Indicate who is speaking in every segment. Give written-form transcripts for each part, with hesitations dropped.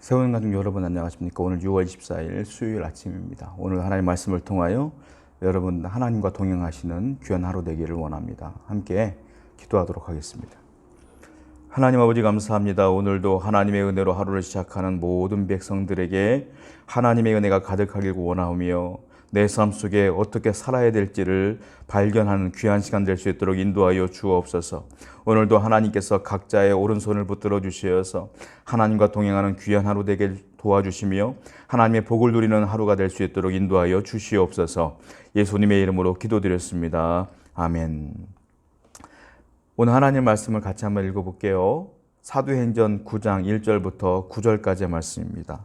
Speaker 1: 세우는 가족 여러분 안녕하십니까? 오늘 6월 24일 수요일 아침입니다. 오늘 하나님의 말씀을 통하여 여러분 하나님과 동행하시는 귀한 하루 되기를 원합니다. 함께 기도하도록 하겠습니다. 하나님 아버지 감사합니다. 오늘도 하나님의 은혜로 하루를 시작하는 모든 백성들에게 하나님의 은혜가 가득하길 원하오며 내 삶 속에 어떻게 살아야 될지를 발견하는 귀한 시간 될 수 있도록 인도하여 주옵소서. 오늘도 하나님께서 각자의 오른손을 붙들어 주시어서 하나님과 동행하는 귀한 하루 되게 도와주시며 하나님의 복을 누리는 하루가 될 수 있도록 인도하여 주시옵소서. 예수님의 이름으로 기도드렸습니다. 아멘. 오늘 하나님 말씀을 같이 한번 읽어볼게요. 사도행전 9장 1절부터 9절까지의 말씀입니다.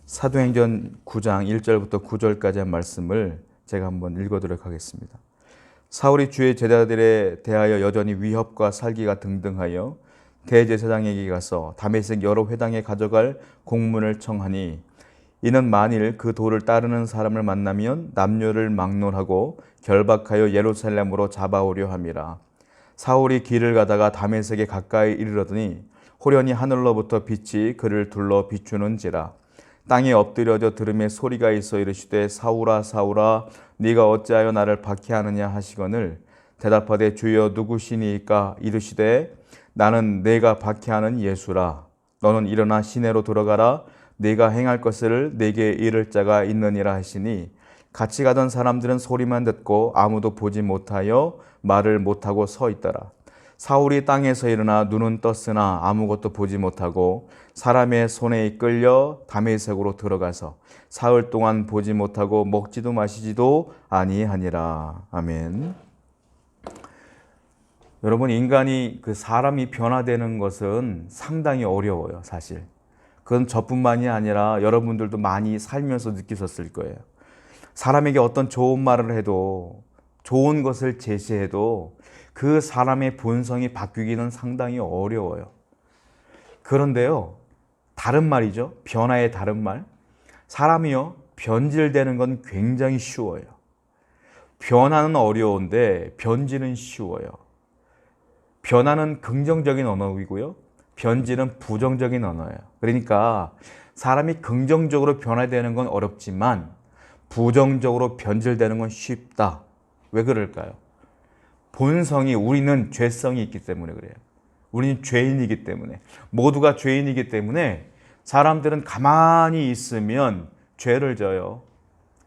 Speaker 1: 사도행전 9장 1절부터 9절까지의 말씀을 제가 한번 읽어드리도록 하겠습니다. 사울이 주의 제자들에 대하여 여전히 위협과 살기가 등등하여 대제사장에게 가서 다메섹 여러 회당에 가져갈 공문을 청하니 이는 만일 그 도를 따르는 사람을 만나면 남녀를 막론하고 결박하여 예루살렘으로 잡아오려 함이라. 사울이 길을 가다가 다메섹에 가까이 이르러더니 호련히 하늘로부터 빛이 그를 둘러 비추는지라. 땅에 엎드려져 들음에 소리가 있어 이르시되 사울아 사울아 네가 어찌하여 나를 박해하느냐 하시거늘 대답하되 주여 누구시니이까 이르시되 나는 내가 박해하는 예수라. 너는 일어나 시내로 들어가라. 네가 행할 것을 내게 이를 자가 있느니라 하시니 같이 가던 사람들은 소리만 듣고 아무도 보지 못하여 말을 못하고 서 있더라. 사울이 땅에서 일어나 눈은 떴으나 아무것도 보지 못하고 사람의 손에 이끌려 다메섹으로 들어가서 사흘 동안 보지 못하고 먹지도 마시지도 아니하니라. 아멘. 여러분, 인간이 사람이 변화되는 것은 상당히 어려워요, 사실. 그건 저뿐만이 아니라 여러분들도 많이 살면서 느끼셨을 거예요. 사람에게 어떤 좋은 말을 해도, 좋은 것을 제시해도 그 사람의 본성이 바뀌기는 상당히 어려워요. 그런데요, 다른 말이죠. 변화의 다른 말. 사람이요, 변질되는 건 굉장히 쉬워요. 변화는 어려운데 변질은 쉬워요. 변화는 긍정적인 언어이고요. 변질은 부정적인 언어예요. 그러니까 사람이 긍정적으로 변화되는 건 어렵지만 부정적으로 변질되는 건 쉽다. 왜 그럴까요? 본성이, 우리는 죄성이 있기 때문에 그래요. 우리는 죄인이기 때문에, 모두가 죄인이기 때문에 사람들은 가만히 있으면 죄를 져요.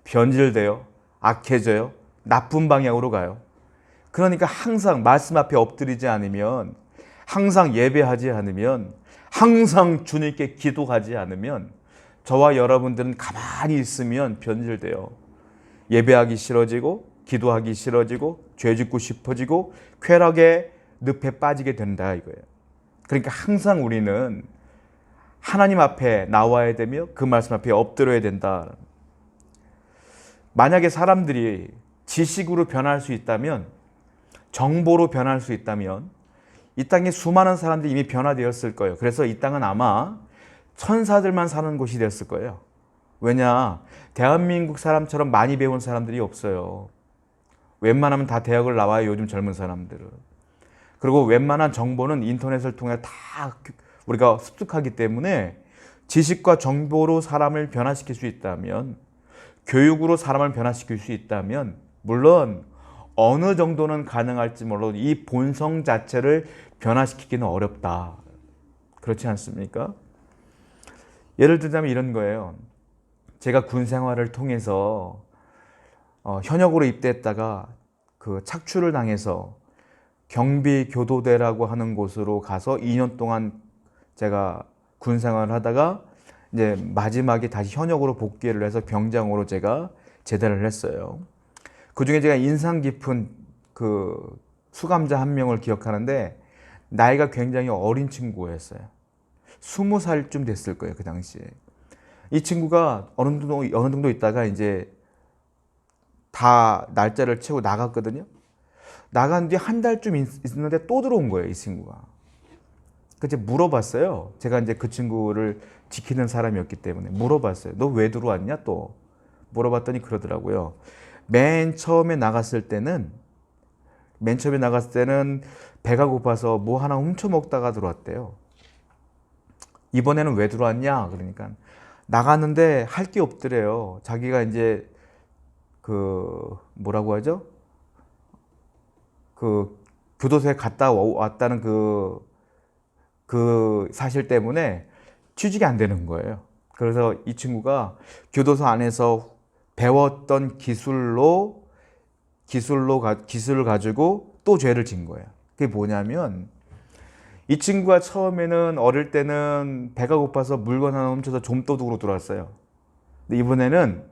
Speaker 1: 변질돼요. 악해져요. 나쁜 방향으로 가요. 그러니까 항상 말씀 앞에 엎드리지 않으면, 항상 예배하지 않으면, 항상 주님께 기도하지 않으면 저와 여러분들은 가만히 있으면 변질돼요. 예배하기 싫어지고 기도하기 싫어지고 죄 짓고 싶어지고 쾌락의 늪에 빠지게 된다 이거예요. 그러니까 항상 우리는 하나님 앞에 나와야 되며 그 말씀 앞에 엎드려야 된다. 만약에 사람들이 지식으로 변할 수 있다면, 정보로 변할 수 있다면 이 땅에 수많은 사람들이 이미 변화되었을 거예요. 그래서 이 땅은 아마 천사들만 사는 곳이 되었을 거예요. 왜냐? 대한민국 사람처럼 많이 배운 사람들이 없어요. 웬만하면 다 대학을 나와요, 요즘 젊은 사람들은. 그리고 웬만한 정보는 인터넷을 통해 다 우리가 습득하기 때문에 지식과 정보로 사람을 변화시킬 수 있다면, 교육으로 사람을 변화시킬 수 있다면, 물론 어느 정도는 가능할지 몰라도 이 본성 자체를 변화시키기는 어렵다. 그렇지 않습니까? 예를 들자면 이런 거예요. 제가 군 생활을 통해서 현역으로 입대했다가 착출을 당해서 경비교도대라고 하는 곳으로 가서 2년 동안 제가 군 생활을 하다가 이제 마지막에 다시 현역으로 복귀를 해서 병장으로 제가 제대를 했어요. 그 중에 제가 인상 깊은 수감자 한 명을 기억하는데 나이가 굉장히 어린 친구였어요. 20살쯤 됐을 거예요, 그 당시에. 이 친구가 어느 정도 있다가 이제 다 날짜를 채우고 나갔거든요. 나간 뒤 한 달쯤 있는데 또 들어온 거예요, 이 친구가. 그래서 물어봤어요. 제가 이제 그 친구를 지키는 사람이었기 때문에 물어봤어요. 너 왜 들어왔냐 또? 물어봤더니 그러더라고요. 맨 처음에 나갔을 때는 배가 고파서 뭐 하나 훔쳐 먹다가 들어왔대요. 이번에는 왜 들어왔냐? 그러니까 나갔는데 할 게 없더래요. 자기가 이제 뭐라고 하죠? 교도소에 갔다 왔다는 그 사실 때문에 취직이 안 되는 거예요. 그래서 이 친구가 교도소 안에서 배웠던 기술을 가지고 또 죄를 진 거예요. 그게 뭐냐면 이 친구가 처음에는 어릴 때는 배가 고파서 물건 하나 훔쳐서 좀도둑으로 들어왔어요. 근데 이번에는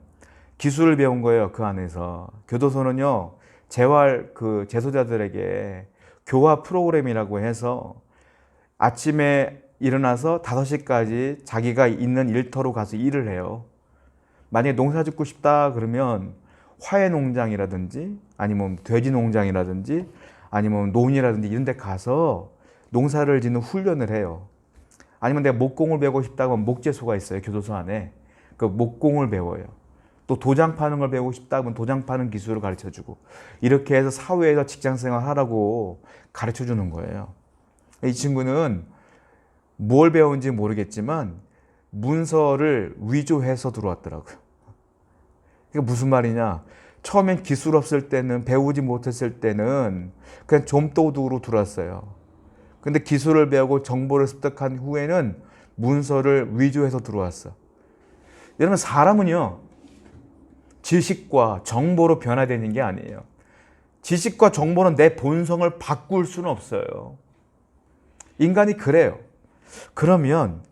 Speaker 1: 기술을 배운 거예요. 그 안에서. 교도소는요, 재소자들에게 교화 프로그램이라고 해서 아침에 일어나서 5시까지 자기가 있는 일터로 가서 일을 해요. 만약에 농사 짓고 싶다 그러면 화훼 농장이라든지 아니면 돼지 농장이라든지 아니면 논이라든지 이런 데 가서 농사를 짓는 훈련을 해요. 아니면 내가 목공을 배우고 싶다고 하면 목재소가 있어요. 교도소 안에. 그 목공을 배워요. 또 도장 파는 걸 배우고 싶다 하면 도장 파는 기술을 가르쳐주고 이렇게 해서 사회에서 직장생활 하라고 가르쳐주는 거예요. 이 친구는 뭘 배운지 모르겠지만 문서를 위조해서 들어왔더라고요. 그게 무슨 말이냐? 처음엔 기술 없을 때는 배우지 못했을 때는 그냥 좀도둑으로 들어왔어요. 근데 기술을 배우고 정보를 습득한 후에는 문서를 위조해서 들어왔어. 여러분 사람은요 지식과 정보로 변화되는 게 아니에요. 지식과 정보는 내 본성을 바꿀 수는 없어요. 인간이 그래요. 그러면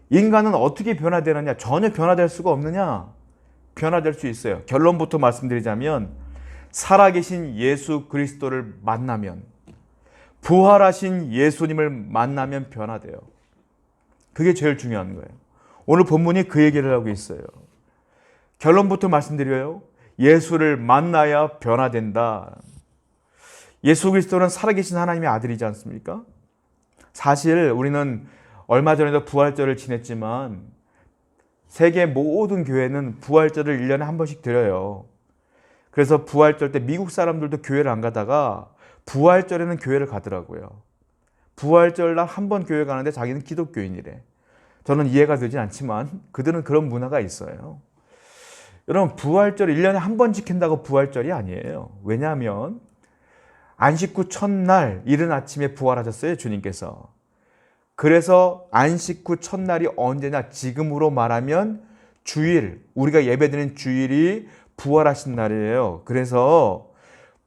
Speaker 1: 인간은 어떻게 변화되느냐? 전혀 변화될 수가 없느냐? 변화될 수 있어요. 결론부터 말씀드리자면 살아계신 예수 그리스도를 만나면 부활하신 예수님을 만나면 변화돼요. 그게 제일 중요한 거예요. 오늘 본문이 그 얘기를 하고 있어요. 결론부터 말씀드려요. 예수를 만나야 변화된다. 예수 그리스도는 살아계신 하나님의 아들이지 않습니까? 사실 우리는 얼마 전에도 부활절을 지냈지만 세계 모든 교회는 부활절을 1년에 한 번씩 드려요. 그래서 부활절 때 미국 사람들도 교회를 안 가다가 부활절에는 교회를 가더라고요. 부활절날 한 번 교회 가는데 자기는 기독교인이래. 저는 이해가 되지 않지만 그들은 그런 문화가 있어요. 여러분 부활절 1년에 한 번 지킨다고 부활절이 아니에요. 왜냐하면 안식 후 첫날 이른 아침에 부활하셨어요. 주님께서. 그래서 안식 후 첫날이 언제냐? 지금으로 말하면 주일, 우리가 예배드리는 주일이 부활하신 날이에요. 그래서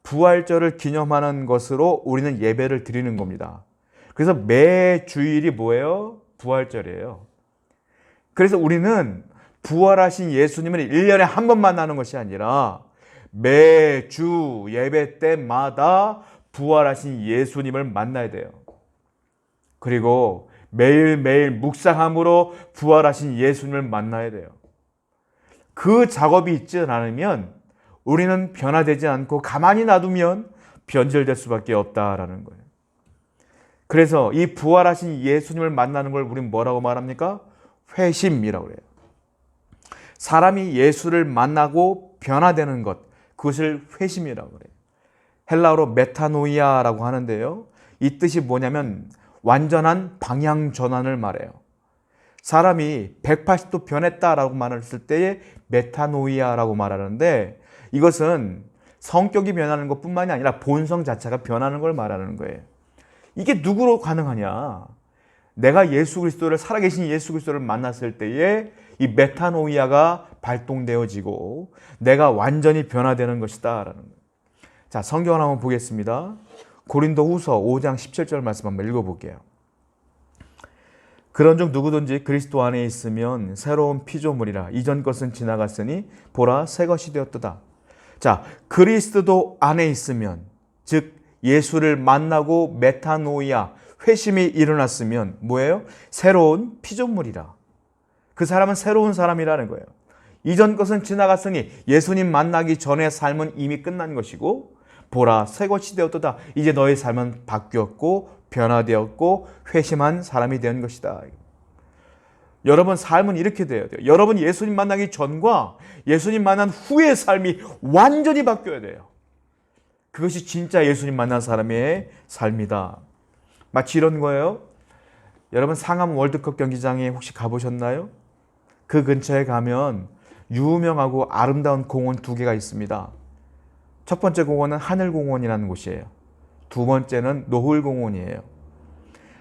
Speaker 1: 부활절을 기념하는 것으로 우리는 예배를 드리는 겁니다. 그래서 매 주일이 뭐예요? 부활절이에요. 그래서 우리는 부활하신 예수님을 1년에 한 번 만나는 것이 아니라 매주 예배 때마다 부활하신 예수님을 만나야 돼요. 그리고 매일매일 묵상함으로 부활하신 예수님을 만나야 돼요. 그 작업이 있지 않으면 우리는 변화되지 않고 가만히 놔두면 변절될 수밖에 없다라는 거예요. 그래서 이 부활하신 예수님을 만나는 걸 우리는 뭐라고 말합니까? 회심이라고 해요. 사람이 예수를 만나고 변화되는 것, 그것을 회심이라고 그래요. 헬라어로 메타노이아라고 하는데요. 이 뜻이 뭐냐면 완전한 방향 전환을 말해요. 사람이 180도 변했다라고 말했을 때에 메타노이아라고 말하는데 이것은 성격이 변하는 것뿐만이 아니라 본성 자체가 변하는 걸 말하는 거예요. 이게 누구로 가능하냐? 내가 예수 그리스도를 살아계신 예수 그리스도를 만났을 때에 이 메타노이아가 발동되어지고 내가 완전히 변화되는 것이다라는 거예요. 자, 성경을 한번 보겠습니다. 고린도후서 5장 17절 말씀 한번 읽어볼게요. 그런즉 누구든지 그리스도 안에 있으면 새로운 피조물이라 이전 것은 지나갔으니 보라 새 것이 되었도다. 자, 그리스도 안에 있으면 즉 예수를 만나고 메타노이아 회심이 일어났으면 뭐예요? 새로운 피조물이라. 그 사람은 새로운 사람이라는 거예요. 이전 것은 지나갔으니 예수님 만나기 전의 삶은 이미 끝난 것이고 보라 새 것이 되었도다. 이제 너의 삶은 바뀌었고 변화되었고 회심한 사람이 된 것이다. 여러분 삶은 이렇게 돼야 돼요. 여러분 예수님 만나기 전과 예수님 만난 후의 삶이 완전히 바뀌어야 돼요. 그것이 진짜 예수님 만난 사람의 삶이다. 마치 이런 거예요. 여러분 상암 월드컵 경기장에 혹시 가보셨나요? 그 근처에 가면 유명하고 아름다운 공원 두 개가 있습니다. 첫 번째 공원은 하늘공원이라는 곳이에요. 두 번째는 노을공원이에요.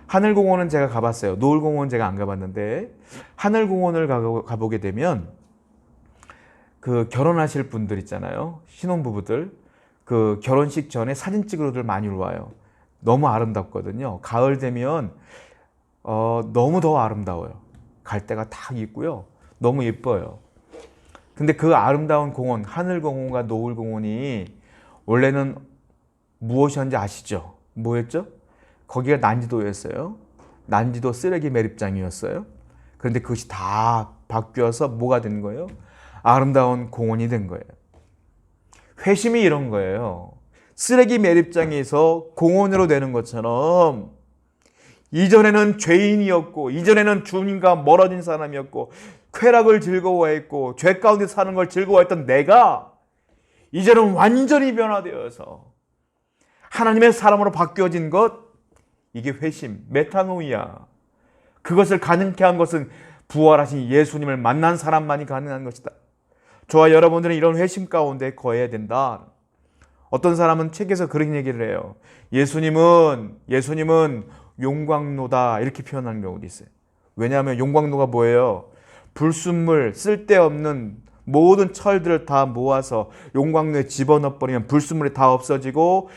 Speaker 1: 하늘공원은 제가 가봤어요. 노을공원은 제가 안 가봤는데, 하늘공원을 가보게 되면 그 결혼하실 분들 있잖아요. 신혼부부들. 그 결혼식 전에 사진 찍으러들 많이 와요. 너무 아름답거든요. 가을 되면 너무 더 아름다워요. 갈대가 다 있고요. 너무 예뻐요. 근데 그 아름다운 공원, 하늘공원과 노을공원이 원래는 무엇이었는지 아시죠? 뭐였죠? 거기가 난지도였어요. 난지도 쓰레기 매립장이었어요. 그런데 그것이 다 바뀌어서 뭐가 된 거예요? 아름다운 공원이 된 거예요. 회심이 이런 거예요. 쓰레기 매립장에서 공원으로 되는 것처럼 이전에는 죄인이었고, 이전에는 주님과 멀어진 사람이었고, 쾌락을 즐거워했고, 죄 가운데 사는 걸 즐거워했던 내가 이제는 완전히 변화되어서 하나님의 사람으로 바뀌어진 것, 이게 회심, 메타노이아. 그것을 가능케 한 것은 부활하신 예수님을 만난 사람만이 가능한 것이다. 저와 여러분들은 이런 회심 가운데 거해야 된다. 어떤 사람은 책에서 그런 얘기를 해요. 예수님은 용광로다, 이렇게 표현하는 경우도 있어요. 왜냐하면 용광로가 뭐예요? 불순물, 쓸데없는 모든 철들을 다 모아서 용광로에 집어넣어버리면 불순물이 다 없어지고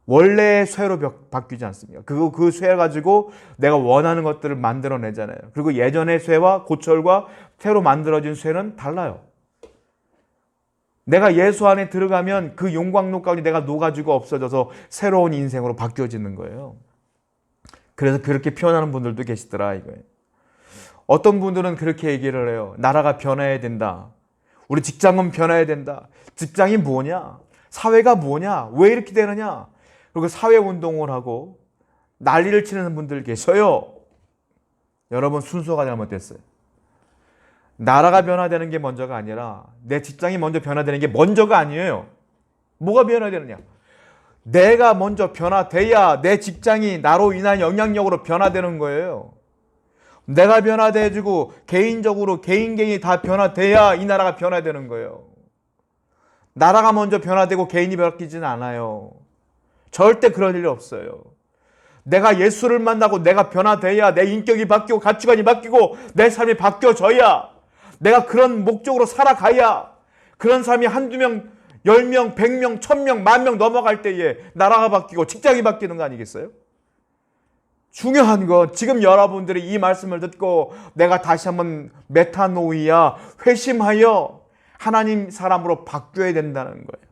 Speaker 1: 원래의 쇠로 바뀌지 않습니까? 그 쇠 가지고 내가 원하는 것들을 만들어내잖아요. 그리고 예전의 쇠와 고철과 새로 만들어진 쇠는 달라요. 내가 예수 안에 들어가면 그 용광로 가운데 내가 녹아지고 없어져서 새로운 인생으로 바뀌어지는 거예요. 그래서 그렇게 표현하는 분들도 계시더라 이거예요. 어떤 분들은 그렇게 얘기를 해요. 나라가 변해야 된다. 우리 직장은 변해야 된다. 직장이 뭐냐? 사회가 뭐냐? 왜 이렇게 되느냐? 그리고 사회운동을 하고 난리를 치는 분들 계셔요. 여러분, 순서가 잘못됐어요. 나라가 변화되는 게 먼저가 아니라 내 직장이 먼저 변화되는 게 먼저가 아니에요. 뭐가 변화되느냐? 내가 먼저 변화돼야 내 직장이 나로 인한 영향력으로 변화되는 거예요. 내가 변화돼주고 개인적으로 개인이 다 변화돼야 이 나라가 변화되는 거예요. 나라가 먼저 변화되고 개인이 바뀌지는 않아요. 절대 그럴 일이 없어요. 내가 예수를 만나고 내가 변화돼야 내 인격이 바뀌고 가치관이 바뀌고 내 삶이 바뀌어져야, 내가 그런 목적으로 살아가야 그런 삶이 한두 명, 10명, 100명, 1000명, 10,000명 넘어갈 때에 나라가 바뀌고 직장이 바뀌는 거 아니겠어요? 중요한 건 지금 여러분들이 이 말씀을 듣고 내가 다시 한번 메타노이아, 회심하여 하나님 사람으로 바뀌어야 된다는 거예요.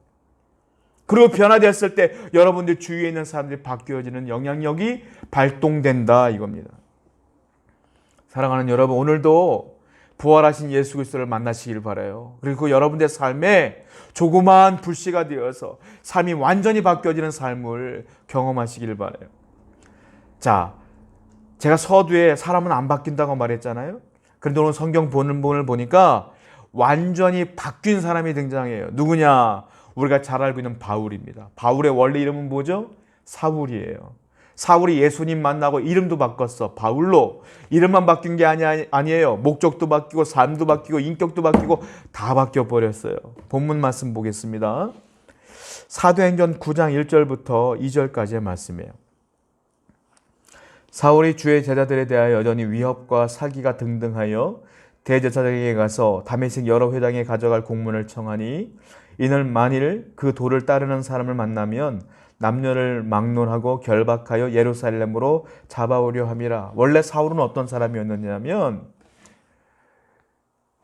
Speaker 1: 그리고 변화되었을 때 여러분들 주위에 있는 사람들이 바뀌어지는 영향력이 발동된다 이겁니다. 사랑하는 여러분, 오늘도 부활하신 예수 그리스도를 만나시길 바라요. 그리고 여러분들의 삶에 조그마한 불씨가 되어서 삶이 완전히 바뀌어지는 삶을 경험하시길 바라요. 자, 제가 서두에 사람은 안 바뀐다고 말했잖아요. 그런데 오늘 성경 본문을 보니까 완전히 바뀐 사람이 등장해요. 누구냐? 우리가 잘 알고 있는 바울입니다. 바울의 원래 이름은 뭐죠? 사울이에요. 사울이 예수님 만나고 이름도 바꿨어. 바울로. 이름만 바뀐 게 아니에요. 목적도 바뀌고 삶도 바뀌고 인격도 바뀌고 다 바뀌어 버렸어요. 본문 말씀 보겠습니다. 사도행전 9장 1절부터 2절까지의 말씀이에요. 사울이 주의 제자들에 대하여 여전히 위협과 사기가 등등하여 대제사장에게 가서 다메섹 여러 회당에 가져갈 공문을 청하니, 이는 만일 그 도를 따르는 사람을 만나면 남녀를 막론하고 결박하여 예루살렘으로 잡아오려 함이라. 원래 사울은 어떤 사람이었느냐면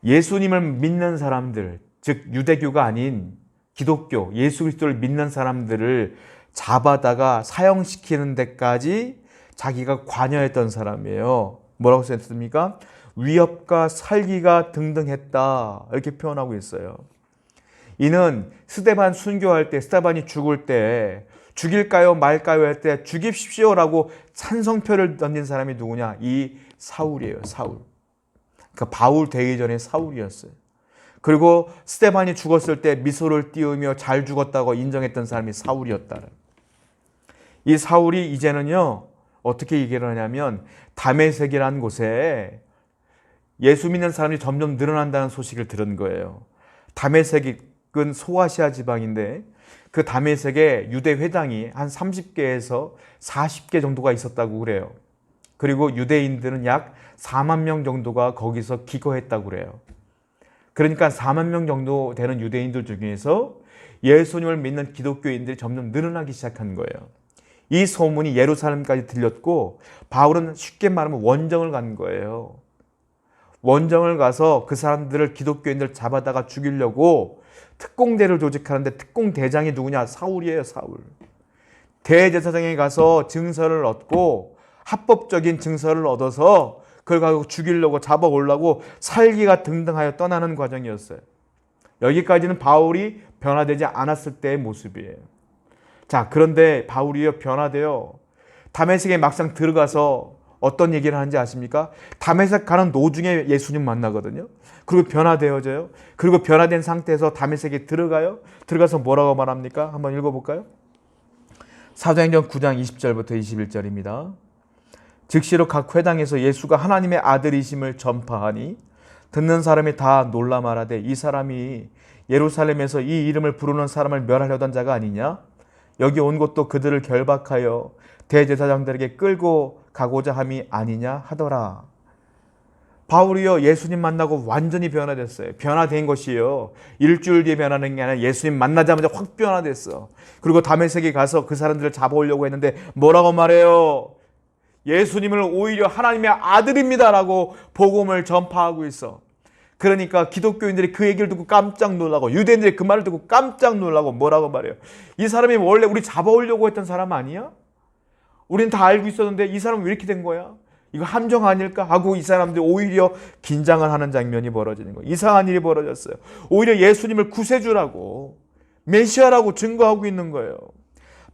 Speaker 1: 예수님을 믿는 사람들, 즉 유대교가 아닌 기독교, 예수 그리스도를 믿는 사람들을 잡아다가 사형시키는 데까지 자기가 관여했던 사람이에요. 뭐라고 썼습니까? 위협과 살기가 등등했다, 이렇게 표현하고 있어요. 이는 스데반 순교할 때, 스데반이 죽을 때 죽일까요 말까요 할 때 죽입시오라고 찬성표를 던진 사람이 누구냐? 이 사울이에요. 사울. 그러니까 바울 되기 전에 사울이었어요. 그리고 스데반이 죽었을 때 미소를 띄우며 잘 죽었다고 인정했던 사람이 사울이었다. 이 사울이 이제는요 어떻게 얘기를 하냐면 다메섹이라는 곳에 예수 믿는 사람이 점점 늘어난다는 소식을 들은 거예요. 다메섹은 소아시아 지방인데 그 다메섹에 유대 회당이 한 30개에서 40개 정도가 있었다고 그래요. 그리고 유대인들은 약 4만 명 정도가 거기서 기거했다고 그래요. 그러니까 4만 명 정도 되는 유대인들 중에서 예수님을 믿는 기독교인들이 점점 늘어나기 시작한 거예요. 이 소문이 예루살렘까지 들렸고 바울은 쉽게 말하면 원정을 간 거예요. 원정을 가서 그 사람들을 기독교인들 잡아다가 죽이려고 특공대를 조직하는데 특공대장이 누구냐? 사울이에요. 사울. 대제사장에 가서 증서를 얻고 합법적인 증서를 얻어서 그걸 가지고 죽이려고 잡아오려고 살기가 등등하여 떠나는 과정이었어요. 여기까지는 바울이 변화되지 않았을 때의 모습이에요. 자, 그런데 바울이 변화되어 다메섹에 막상 들어가서 어떤 얘기를 하는지 아십니까? 다메섹 가는 도중에 예수님 만나거든요. 그리고 변화되어져요. 그리고 변화된 상태에서 다메섹에 들어가요. 들어가서 뭐라고 말합니까? 한번 읽어볼까요? 사도행전 9장 20절부터 21절입니다. 즉시로 각 회당에서 예수가 하나님의 아들이심을 전파하니 듣는 사람이 다 놀라 말하되 이 사람이 예루살렘에서 이 이름을 부르는 사람을 멸하려던 자가 아니냐? 여기 온 것도 그들을 결박하여 대제사장들에게 끌고 가고자 함이 아니냐 하더라. 바울이요, 예수님 만나고 완전히 변화됐어요. 변화된 것이요, 일주일 뒤에 변하는 게 아니라 예수님 만나자마자 확 변화됐어. 그리고 다메섹에 가서 그 사람들을 잡아오려고 했는데 뭐라고 말해요? 예수님을 오히려 하나님의 아들입니다라고 복음을 전파하고 있어. 그러니까 기독교인들이 그 얘기를 듣고 깜짝 놀라고 유대인들이 그 말을 듣고 깜짝 놀라고 뭐라고 말해요? 이 사람이 원래 우리 잡아오려고 했던 사람 아니야? 우리는 다 알고 있었는데 이 사람은 왜 이렇게 된 거야? 이거 함정 아닐까? 하고 이 사람들이 오히려 긴장을 하는 장면이 벌어지는 거예요. 이상한 일이 벌어졌어요. 오히려 예수님을 구세주라고 메시아라고 증거하고 있는 거예요.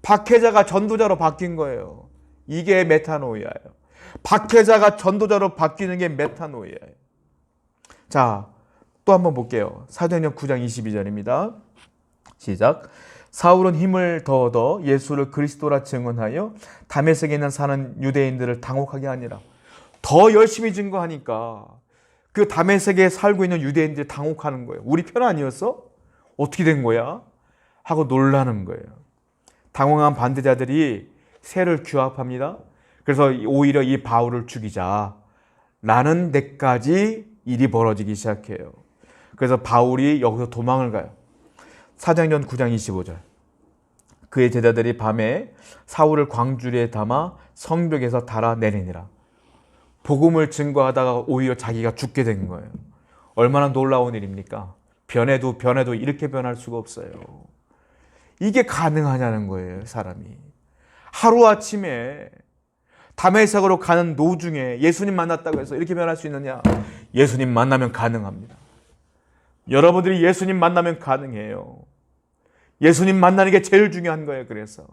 Speaker 1: 박해자가 전도자로 바뀐 거예요. 이게 메타노이아예요. 박해자가 전도자로 바뀌는 게 메타노이아예요. 자, 또 한번 볼게요. 사도행전 9장 22절입니다. 시작. 사울은 힘을 더 얻어 예수를 그리스도라 증언하여 다메섹에 있는 사는 유대인들을 당혹하게 하니라. 더 열심히 증거하니까 그 다메섹에 살고 있는 유대인들이 당혹하는 거예요. 우리 편 아니었어? 어떻게 된 거야? 하고 놀라는 거예요. 당황한 반대자들이 새를 규합합니다. 그래서 오히려 이 바울을 죽이자라는 데까지 일이 벌어지기 시작해요. 그래서 바울이 여기서 도망을 가요. 사도행전 9장 25절. 그의 제자들이 밤에 사울을 광주리에 담아 성벽에서 달아내리니라. 복음을 증거하다가 오히려 자기가 죽게 된 거예요. 얼마나 놀라운 일입니까? 변해도 이렇게 변할 수가 없어요. 이게 가능하냐는 거예요, 사람이. 하루아침에 다메섹으로 가는 도중에 예수님 만났다고 해서 이렇게 변할 수 있느냐? 예수님 만나면 가능합니다. 여러분들이 예수님 만나면 가능해요. 예수님 만나는 게 제일 중요한 거예요. 그래서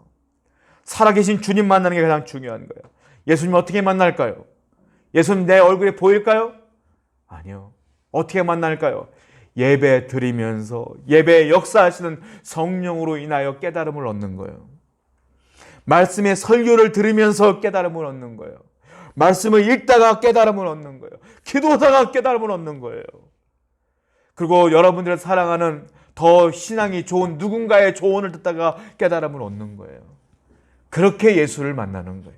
Speaker 1: 살아계신 주님 만나는 게 가장 중요한 거예요. 예수님 어떻게 만날까요? 예수님 내 얼굴에 보일까요? 아니요. 어떻게 만날까요? 예배 드리면서 예배에 역사하시는 성령으로 인하여 깨달음을 얻는 거예요. 말씀의 설교를 들으면서 깨달음을 얻는 거예요. 말씀을 읽다가 깨달음을 얻는 거예요. 기도하다가 깨달음을 얻는 거예요. 그리고 여러분들을 사랑하는 더 신앙이 좋은 누군가의 조언을 듣다가 깨달음을 얻는 거예요. 그렇게 예수를 만나는 거예요.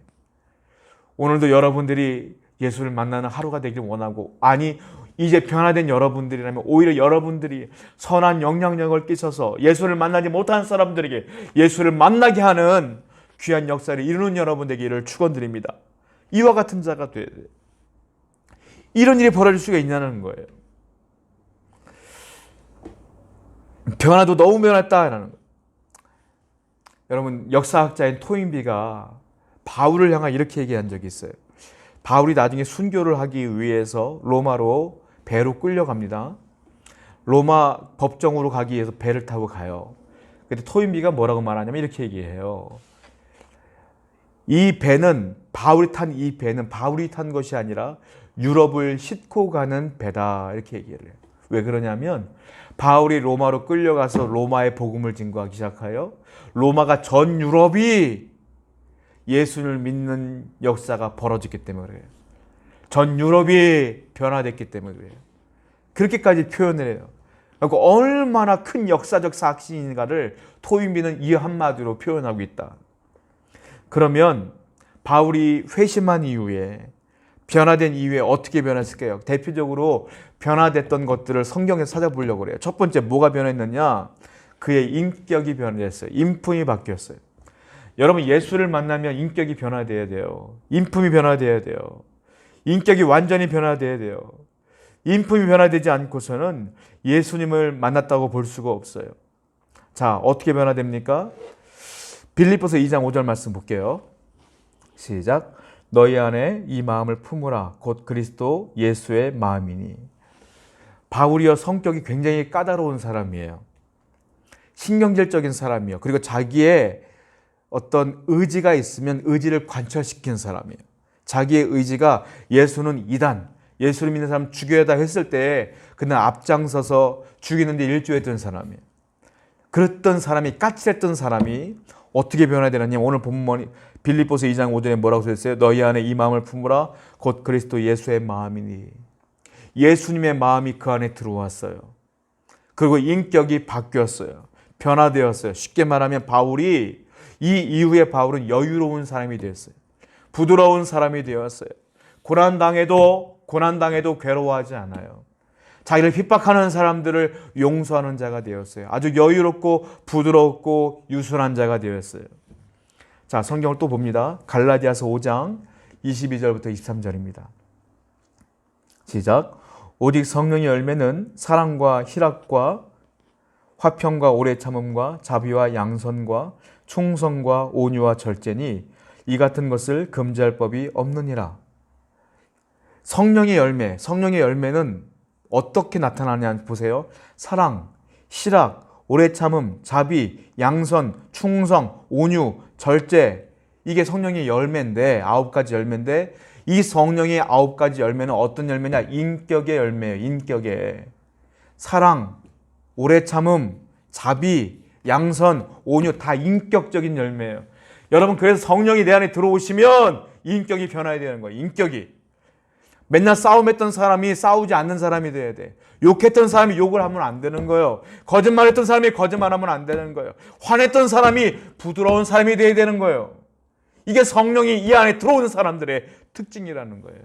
Speaker 1: 오늘도 여러분들이 예수를 만나는 하루가 되길 원하고, 아니 이제 변화된 여러분들이라면 오히려 여러분들이 선한 영향력을 끼쳐서 예수를 만나지 못한 사람들에게 예수를 만나게 하는 귀한 역사를 이루는 여러분 되기를 축원드립니다. 이와 같은 자가 돼야 돼요. 이런 일이 벌어질 수가 있냐는 거예요. 변화도 너무 변했다라는 거예요. 여러분, 역사학자인 토인비가 바울을 향해 이렇게 얘기한 적이 있어요. 바울이 나중에 순교를 하기 위해서 로마로 배로 끌려갑니다. 로마 법정으로 가기 위해서 배를 타고 가요. 근데 토인비가 뭐라고 말하냐면 이렇게 얘기해요. 이 배는 바울이 탄 것이 아니라 유럽을 싣고 가는 배다, 이렇게 얘기를 해요. 왜 그러냐면 바울이 로마로 끌려가서 로마의 복음을 증거하기 시작하여 로마가 전 유럽이 예수를 믿는 역사가 벌어졌기 때문에 그래요. 전 유럽이 변화됐기 때문에 그래요. 그렇게까지 표현을 해요. 그러니까 얼마나 큰 역사적 사실인가를 토인비는 이 한마디로 표현하고 있다. 그러면 바울이 회심한 이후에 변화된 이후에 어떻게 변했을까요? 대표적으로 변화됐던 것들을 성경에서 찾아보려고 그래요. 첫 번째 뭐가 변했느냐? 그의 인격이 변화됐어요. 인품이 바뀌었어요. 여러분 예수를 만나면 인격이 변화돼야 돼요. 인품이 변화돼야 돼요. 인격이 완전히 변화돼야 돼요. 인품이 변화되지 않고서는 예수님을 만났다고 볼 수가 없어요. 자, 어떻게 변화됩니까? 빌립보서 2장 5절 말씀 볼게요. 시작. 너희 안에 이 마음을 품으라. 곧 그리스도 예수의 마음이니. 바울이요 성격이 굉장히 까다로운 사람이에요. 신경질적인 사람이에요. 그리고 자기의 어떤 의지가 있으면 의지를 관철시킨 사람이에요. 자기의 의지가 예수는 이단, 예수를 믿는 사람 죽여야다 했을 때 그는 앞장서서 죽이는데 일조했던 사람이에요. 그랬던 사람이, 까칠했던 사람이 어떻게 변화되느냐. 오늘 본문 빌립보서 2장 5절에 뭐라고 써있어요? 너희 안에 이 마음을 품으라. 곧 그리스도 예수의 마음이니. 예수님의 마음이 그 안에 들어왔어요. 그리고 인격이 바뀌었어요. 변화되었어요. 쉽게 말하면 바울이 이 이후에 바울은 여유로운 사람이 되었어요. 부드러운 사람이 되었어요. 고난당해도 괴로워하지 않아요. 자기를 핍박하는 사람들을 용서하는 자가 되었어요. 아주 여유롭고 부드럽고 유순한 자가 되었어요. 자, 성경을 또 봅니다. 갈라디아서 5장 22절부터 23절입니다. 시작. 오직 성령의 열매는 사랑과 희락과 화평과 오래 참음과 자비와 양선과 충성과 온유와 절제니 이 같은 것을 금지할 법이 없느니라. 성령의 열매는 어떻게 나타나냐 보세요. 사랑, 희락, 오래 참음, 자비, 양선, 충성, 온유, 절제. 이게 성령의 열매인데 9가지 열매인데 이 성령의 9가지 열매는 어떤 열매냐? 인격의 열매예요. 인격의. 사랑, 오래 참음, 자비, 양선, 온유 다 인격적인 열매예요. 여러분 그래서 성령이 내 안에 들어오시면 인격이 변화해야 되는 거예요. 인격이. 맨날 싸움했던 사람이 싸우지 않는 사람이 돼야 돼. 욕했던 사람이 욕을 하면 안 되는 거예요. 거짓말했던 사람이 거짓말하면 안 되는 거예요. 화냈던 사람이 부드러운 사람이 돼야 되는 거예요. 이게 성령이 이 안에 들어오는 사람들의 특징이라는 거예요.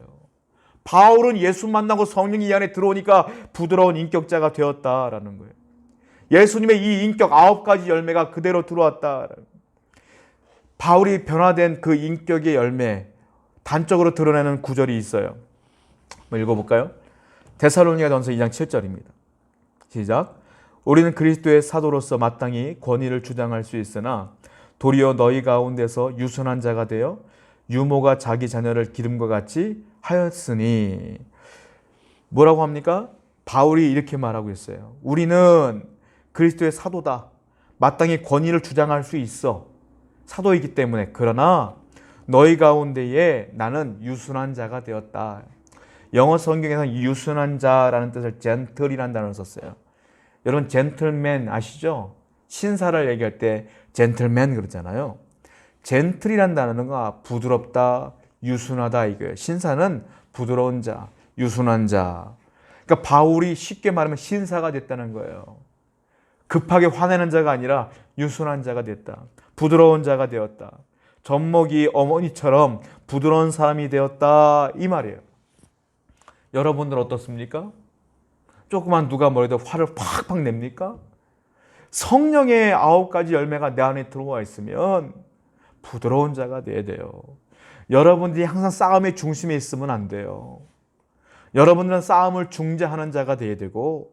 Speaker 1: 바울은 예수 만나고 성령이 이 안에 들어오니까 부드러운 인격자가 되었다라는 거예요. 예수님의 이 인격 9가지 열매가 그대로 들어왔다. 바울이 변화된 그 인격의 열매 단적으로 드러내는 구절이 있어요. 한번 읽어볼까요? 데살로니가전서 2장 7절입니다. 시작. 우리는 그리스도의 사도로서 마땅히 권위를 주장할 수 있으나 도리어 너희 가운데서 유순한 자가 되어 유모가 자기 자녀를 기름과 같이 하였으니. 뭐라고 합니까? 바울이 이렇게 말하고 있어요. 우리는 그리스도의 사도다. 마땅히 권위를 주장할 수 있어. 사도이기 때문에. 그러나 너희 가운데에 나는 유순한 자가 되었다. 영어 성경에서는 유순한 자라는 뜻을 젠틀이라는 단어를 썼어요. 여러분 젠틀맨 아시죠? 신사를 얘기할 때 젠틀맨 그러잖아요. 젠틀이라는 단어는 부드럽다, 유순하다 이거예요. 신사는 부드러운 자, 유순한 자. 그러니까 바울이 쉽게 말하면 신사가 됐다는 거예요. 급하게 화내는 자가 아니라 유순한 자가 됐다. 부드러운 자가 되었다. 젖먹이 어머니처럼 부드러운 사람이 되었다 이 말이에요. 여러분들 어떻습니까? 조그만 누가 뭐래도 화를 팍팍 냅니까? 성령의 9가지 열매가 내 안에 들어와 있으면 부드러운 자가 돼야 돼요. 여러분들이 항상 싸움의 중심에 있으면 안 돼요. 여러분들은 싸움을 중재하는 자가 돼야 되고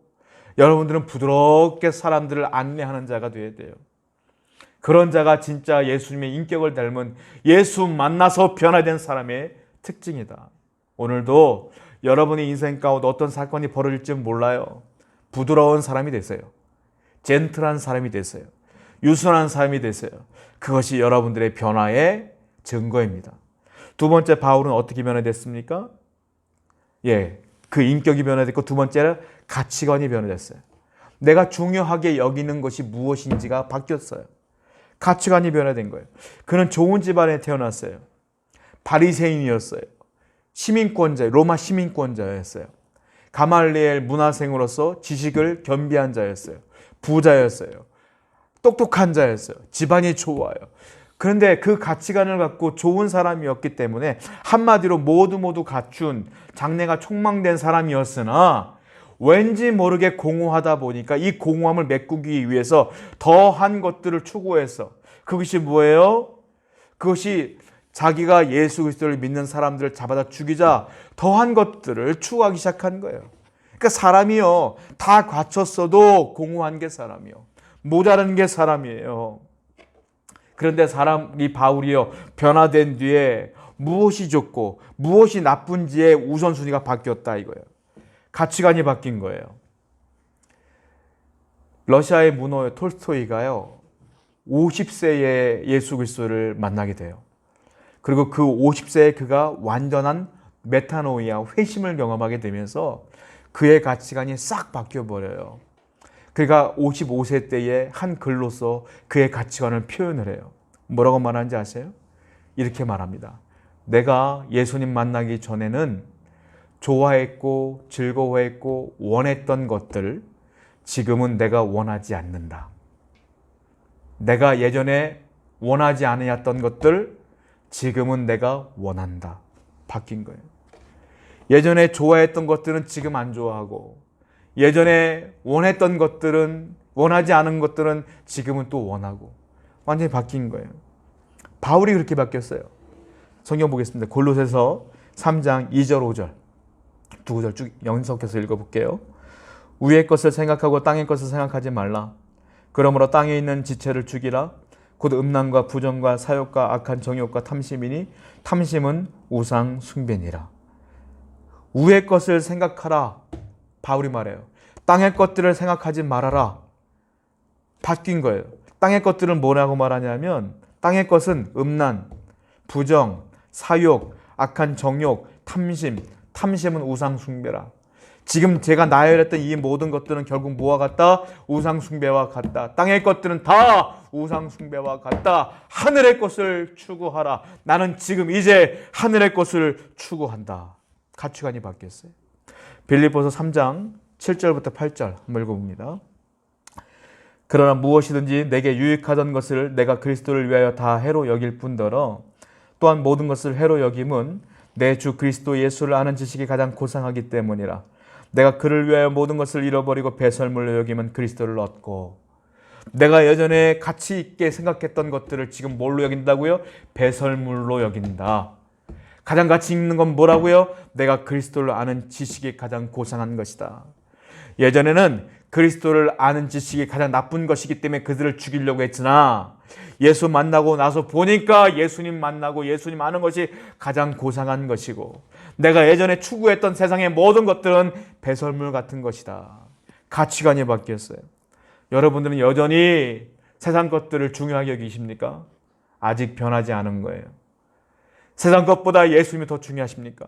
Speaker 1: 여러분들은 부드럽게 사람들을 안내하는 자가 돼야 돼요. 그런 자가 진짜 예수님의 인격을 닮은 예수 만나서 변화된 사람의 특징이다. 오늘도 여러분의 인생 가운데 어떤 사건이 벌어질지 몰라요. 부드러운 사람이 되세요. 젠틀한 사람이 되세요. 유순한 사람이 되세요. 그것이 여러분들의 변화의 증거입니다. 두 번째 바울은 어떻게 변화됐습니까? 그 인격이 변화됐고 두 번째는 가치관이 변화됐어요. 내가 중요하게 여기는 것이 무엇인지가 바뀌었어요. 가치관이 변화된 거예요. 그는 좋은 집안에 태어났어요. 바리새인이었어요. 시민권자, 로마 시민권자였어요. 가말리엘 문화생으로서 지식을 겸비한 자였어요. 부자였어요. 똑똑한 자였어요. 집안이 좋아요. 그런데 그 가치관을 갖고 좋은 사람이었기 때문에 한마디로 모두 갖춘 장래가 촉망된 사람이었으나 왠지 모르게 공허하다 보니까 이 공허함을 메꾸기 위해서 더한 것들을 추구해서 그것이 뭐예요? 그것이 자기가 예수 그리스도를 믿는 사람들을 잡아다 죽이자 더한 것들을 추구하기 시작한 거예요. 그러니까 사람이요, 다 갖췄어도 공허한 게 사람이요, 모자란 게 사람이에요. 그런데 이 바울이요, 변화된 뒤에 무엇이 좋고 무엇이 나쁜지의 우선순위가 바뀌었다 이거예요. 가치관이 바뀐 거예요. 러시아의 문호 톨스토이가요, 50세에 예수 그리스도를 만나게 돼요. 그리고 그 50세에 그가 완전한 메타노이아, 회심을 경험하게 되면서 그의 가치관이 싹 바뀌어버려요. 그가 55세 때에 한 글로서 그의 가치관을 표현을 해요. 뭐라고 말하는지 아세요? 이렇게 말합니다. 내가 예수님 만나기 전에는 좋아했고 즐거워했고 원했던 것들, 지금은 내가 원하지 않는다. 내가 예전에 원하지 않았던 것들, 지금은 내가 원한다. 바뀐 거예요. 예전에 좋아했던 것들은 지금 안 좋아하고, 예전에 원했던 것들은, 원하지 않은 것들은 지금은 또 원하고, 완전히 바뀐 거예요. 바울이 그렇게 바뀌었어요. 성경 보겠습니다. 골로새서 3장 2절 5절 두 구절 쭉 연속해서 읽어볼게요. 위의 것을 생각하고 땅의 것을 생각하지 말라. 그러므로 땅에 있는 지체를 죽이라. 곧 음란과 부정과 사욕과 악한 정욕과 탐심이니 탐심은 우상 숭배니라. 위의 것을 생각하라. 바울이 말해요. 땅의 것들을 생각하지 말아라. 바뀐 거예요. 땅의 것들은 뭐라고 말하냐면, 땅의 것은 음란, 부정, 사욕, 악한 정욕, 탐심은 우상 숭배라. 지금 제가 나열했던 이 모든 것들은 결국 뭐와 같다? 우상 숭배와 같다. 땅의 것들은 다 우상 숭배와 같다. 하늘의 것을 추구하라. 나는 지금 이제 하늘의 것을 추구한다. 가치관이 바뀌었어요. 빌립보서 3장 7절부터 8절 한번 읽어봅니다. 그러나 무엇이든지 내게 유익하던 것을 내가 그리스도를 위하여 다 해로 여길 뿐더러 또한 모든 것을 해로 여김은 내 주 그리스도 예수를 아는 지식이 가장 고상하기 때문이라. 내가 그를 위하여 모든 것을 잃어버리고 배설물로 여기면 그리스도를 얻고. 내가 예전에 가치 있게 생각했던 것들을 지금 뭘로 여긴다고요? 배설물로 여긴다. 가장 가치 있는 건 뭐라고요? 내가 그리스도를 아는 지식이 가장 고상한 것이다. 예전에는 그리스도를 아는 지식이 가장 나쁜 것이기 때문에 그들을 죽이려고 했으나 예수 만나고 나서 보니까 예수님 만나고 예수님 아는 것이 가장 고상한 것이고, 내가 예전에 추구했던 세상의 모든 것들은 배설물 같은 것이다. 가치관이 바뀌었어요. 여러분들은 여전히 세상 것들을 중요하게 여기십니까? 아직 변하지 않은 거예요. 세상 것보다 예수님이 더 중요하십니까?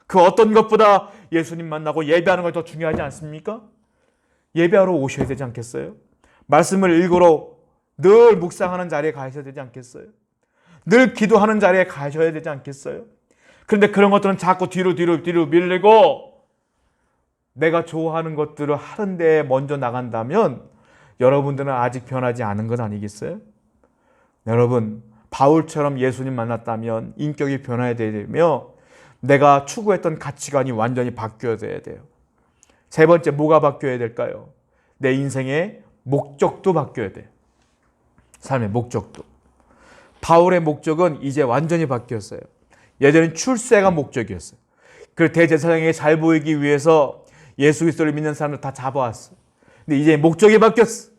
Speaker 1: 그 어떤 것보다 예수님 만나고 예배하는 것이 더 중요하지 않습니까? 예배하러 오셔야 되지 않겠어요? 말씀을 읽으러 늘 묵상하는 자리에 가셔야 되지 않겠어요? 늘 기도하는 자리에 가셔야 되지 않겠어요? 그런데 그런 것들은 자꾸 뒤로 밀리고 내가 좋아하는 것들을 하는 데에 먼저 나간다면 여러분들은 아직 변하지 않은 것 아니겠어요? 여러분, 바울처럼 예수님 만났다면 인격이 변화해야 되며 내가 추구했던 가치관이 완전히 바뀌어야 돼요. 세 번째, 뭐가 바뀌어야 될까요? 내 인생의 목적도 바뀌어야 돼요. 삶의 목적도. 바울의 목적은 이제 완전히 바뀌었어요. 예전엔 출세가 목적이었어요. 그 대제사장에게 잘 보이기 위해서 예수 그리스도를 믿는 사람들 다 잡아왔어요. 근데 이제 목적이 바뀌었어.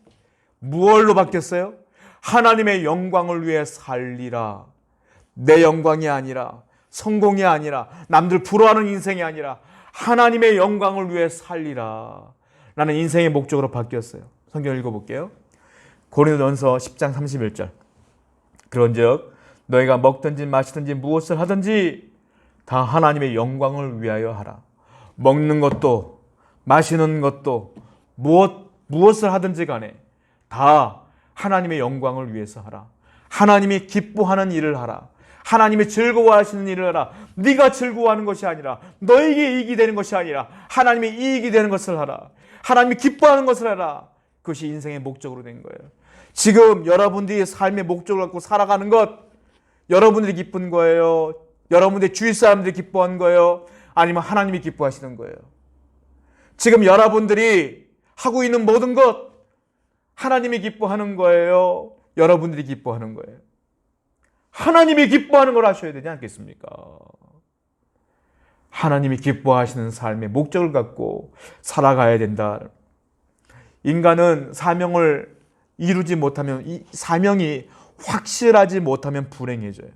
Speaker 1: 무엇로 바뀌었어요? 하나님의 영광을 위해 살리라. 내 영광이 아니라, 성공이 아니라, 남들 부러워하는 인생이 아니라 하나님의 영광을 위해 살리라. 라는 인생의 목적으로 바뀌었어요. 성경 읽어볼게요. 고린도전서 10장 31절. 그런즉 너희가 먹든지 마시든지 무엇을 하든지 다 하나님의 영광을 위하여 하라. 먹는 것도 마시는 것도 무엇을 하든지 간에 다 하나님의 영광을 위해서 하라. 하나님이 기뻐하는 일을 하라. 하나님이 즐거워하시는 일을 하라. 네가 즐거워하는 것이 아니라, 너에게 이익이 되는 것이 아니라 하나님의 이익이 되는 것을 하라. 하나님이 기뻐하는 것을 하라. 그것이 인생의 목적으로 된 거예요. 지금 여러분들이 삶의 목적을 갖고 살아가는 것, 여러분들이 기쁜 거예요? 여러분들의 주위 사람들이 기뻐한 거예요? 아니면 하나님이 기뻐하시는 거예요? 지금 여러분들이 하고 있는 모든 것, 하나님이 기뻐하는 거예요? 여러분들이 기뻐하는 거예요? 하나님이 기뻐하는 걸 하셔야 되지 않겠습니까? 하나님이 기뻐하시는 삶의 목적을 갖고 살아가야 된다. 인간은 사명을 이루지 못하면, 이 사명이 확실하지 못하면 불행해져요.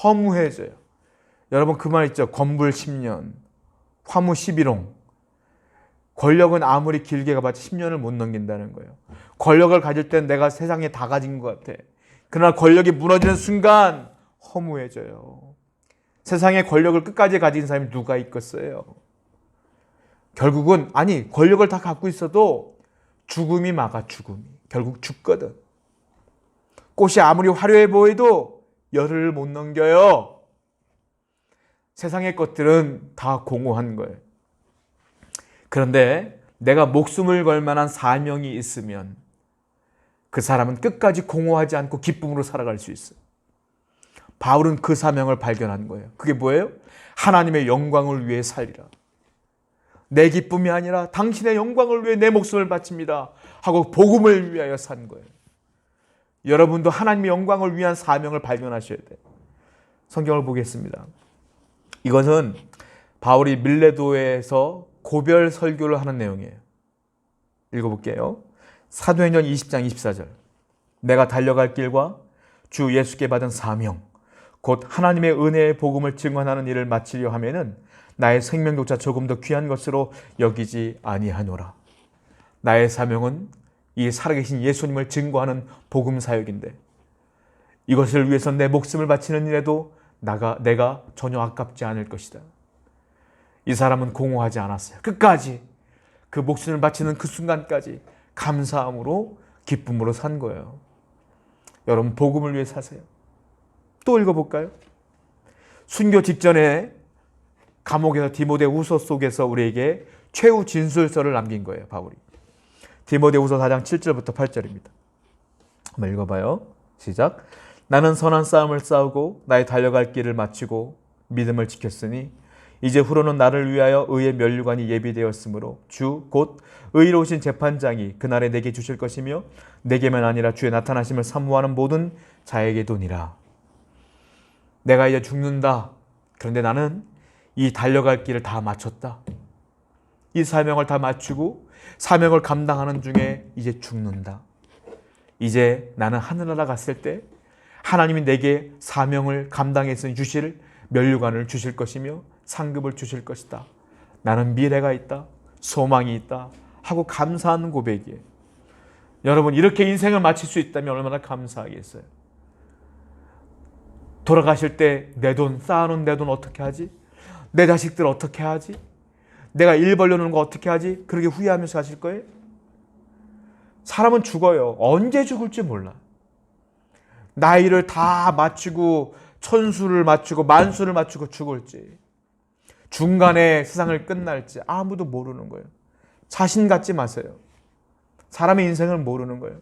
Speaker 1: 허무해져요. 여러분 그 말 있죠. 건불 10년, 화무 11홍. 권력은 아무리 길게 가봤자 10년을 못 넘긴다는 거예요. 권력을 가질 땐 내가 세상에 다 가진 것 같아. 그러나 권력이 무너지는 순간 허무해져요. 세상에 권력을 끝까지 가진 사람이 누가 있겠어요? 결국은 권력을 다 갖고 있어도 죽음이 막아. 죽음이 결국 죽거든. 꽃이 아무리 화려해 보여도 열을 못 넘겨요. 세상의 것들은 다 공허한 거예요. 그런데 내가 목숨을 걸 만한 사명이 있으면 그 사람은 끝까지 공허하지 않고 기쁨으로 살아갈 수 있어요. 바울은 그 사명을 발견한 거예요. 그게 뭐예요? 하나님의 영광을 위해 살리라. 내 기쁨이 아니라 당신의 영광을 위해 내 목숨을 바칩니다 하고 복음을 위하여 산 거예요. 여러분도 하나님의 영광을 위한 사명을 발견하셔야 돼요. 성경을 보겠습니다. 이것은 바울이 밀레도에서 고별 설교를 하는 내용이에요. 읽어볼게요. 사도행전 20장 24절. 내가 달려갈 길과 주 예수께 받은 사명, 곧 하나님의 은혜의 복음을 증언하는 일을 마치려 하면은 나의 생명조차 조금 더 귀한 것으로 여기지 아니하노라. 나의 사명은 이 살아계신 예수님을 증거하는 복음 사역인데, 이것을 위해서 내 목숨을 바치는 일에도 내가 전혀 아깝지 않을 것이다. 이 사람은 공허하지 않았어요. 끝까지 그 목숨을 바치는 그 순간까지 감사함으로 기쁨으로 산 거예요. 여러분 복음을 위해 사세요. 또 읽어볼까요? 순교 직전에 감옥에서 디모데후서 속에서 우리에게 최후 진술서를 남긴 거예요. 바울이. 디모데후서 4장 7절부터 8절입니다. 한번 읽어봐요. 시작. 나는 선한 싸움을 싸우고 나의 달려갈 길을 마치고 믿음을 지켰으니 이제 후로는 나를 위하여 의의 면류관이 예비되었으므로 주 곧 의로우신 재판장이 그날에 내게 주실 것이며 내게만 아니라 주의 나타나심을 사모하는 모든 자에게도니라. 내가 이제 죽는다. 그런데 나는 이 달려갈 길을 다 마쳤다. 이 사명을 다 마치고 사명을 감당하는 중에 이제 죽는다. 이제 나는 하늘나라 갔을 때 하나님이 내게 사명을 감당해서 주실 면류관을 주실 것이며 상급을 주실 것이다. 나는 미래가 있다. 소망이 있다. 하고 감사하는 고백이에요. 여러분 이렇게 인생을 마칠 수 있다면 얼마나 감사하겠어요. 돌아가실 때 내 돈, 쌓아놓은 내 돈 어떻게 하지? 내 자식들 어떻게 하지? 내가 일 벌려놓은 거 어떻게 하지? 그렇게 후회하면서 가실 거예요? 사람은 죽어요. 언제 죽을지 몰라. 나이를 다 마치고 천수를 마치고 만수를 마치고 죽을지, 중간에 세상을 끝날지 아무도 모르는 거예요. 자신 갖지 마세요. 사람의 인생을 모르는 거예요.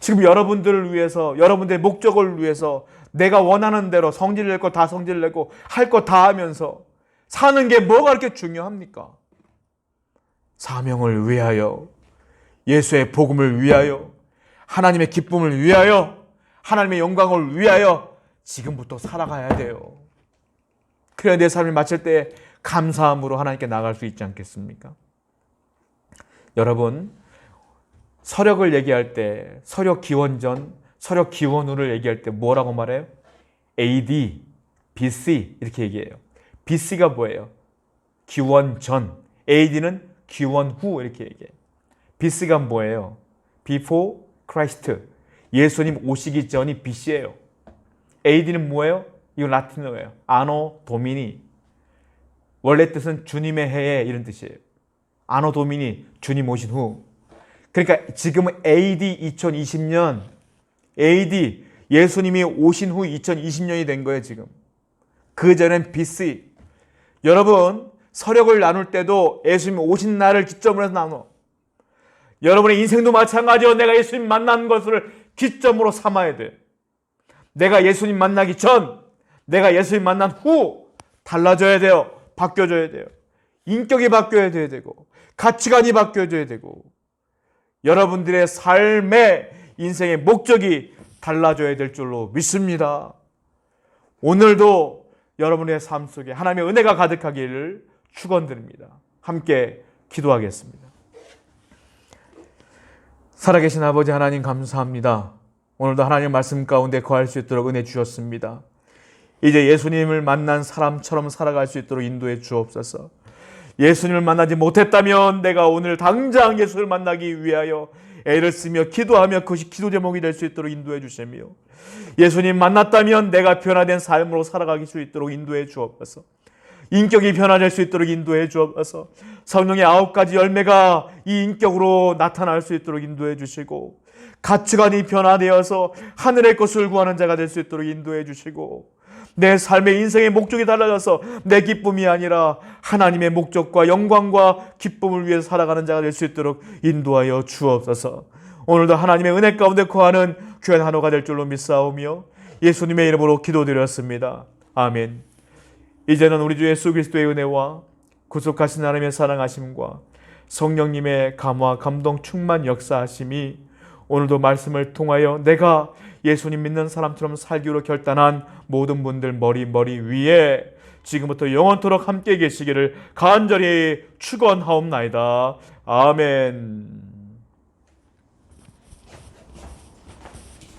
Speaker 1: 지금 여러분들을 위해서, 여러분들의 목적을 위해서 내가 원하는 대로 성질 낼 거 다 성질 내고 할 거 다 하면서 사는 게 뭐가 그렇게 중요합니까? 사명을 위하여, 예수의 복음을 위하여, 하나님의 기쁨을 위하여, 하나님의 영광을 위하여 지금부터 살아가야 돼요. 그래야 내 삶을 마칠 때 감사함으로 하나님께 나갈 수 있지 않겠습니까? 여러분, 서력을 얘기할 때, 서력 기원전, 서력 기원 후를 얘기할 때 뭐라고 말해요? AD, BC 이렇게 얘기해요. BC가 뭐예요? 기원 전. AD는 기원 후 이렇게 얘기해요. BC가 뭐예요? Before Christ. 예수님 오시기 전이 BC예요. AD는 뭐예요? 이거 라틴어예요. 아노 도미니. 원래 뜻은 주님의 해에 이런 뜻이에요. 아노 도미니, 주님 오신 후. 그러니까 지금은 AD 2020년, AD 예수님이 오신 후 2020년이 된 거예요, 지금. 그전엔 BC. 여러분, 서력을 나눌 때도 예수님 오신 날을 기점으로 해서 나눠. 여러분의 인생도 마찬가지로 내가 예수님 만난 것을 기점으로 삼아야 돼. 내가 예수님 만나기 전, 내가 예수님 만난 후 달라져야 돼요. 바뀌어져야 돼요. 인격이 바뀌어야 되고, 가치관이 바뀌어져야 되고, 여러분들의 삶의 인생의 목적이 달라져야 될 줄로 믿습니다. 오늘도 여러분의 삶 속에 하나님의 은혜가 가득하기를 축원드립니다. 함께 기도하겠습니다. 살아계신 아버지 하나님 감사합니다. 오늘도 하나님 말씀 가운데 거할 수 있도록 은혜 주셨습니다. 이제 예수님을 만난 사람처럼 살아갈 수 있도록 인도해 주옵소서. 예수님을 만나지 못했다면 내가 오늘 당장 예수를 만나기 위하여 애를 쓰며 기도하며 그것이 기도 제목이 될 수 있도록 인도해 주시며, 예수님 만났다면 내가 변화된 삶으로 살아가기 수 있도록 인도해 주옵소서. 인격이 변화될 수 있도록 인도해 주옵소서. 성령의 9가지 열매가 이 인격으로 나타날 수 있도록 인도해 주시고, 가치관이 변화되어서 하늘의 것을 구하는 자가 될 수 있도록 인도해 주시고, 내 삶의 인생의 목적이 달라져서 내 기쁨이 아니라 하나님의 목적과 영광과 기쁨을 위해서 살아가는 자가 될 수 있도록 인도하여 주옵소서. 오늘도 하나님의 은혜 가운데 거하는 귀한 한호가 될 줄로 믿사오며 예수님의 이름으로 기도드렸습니다. 아멘. 이제는 우리 주 예수 그리스도의 은혜와 구속하신 하나님의 사랑하심과 성령님의 감화 감동 충만 역사하심이 오늘도 말씀을 통하여 내가 예수님 믿는 사람처럼 살기로 결단한 모든 분들 머리 위에 지금부터 영원토록 함께 계시기를 간절히 축원하옵나이다. 아멘.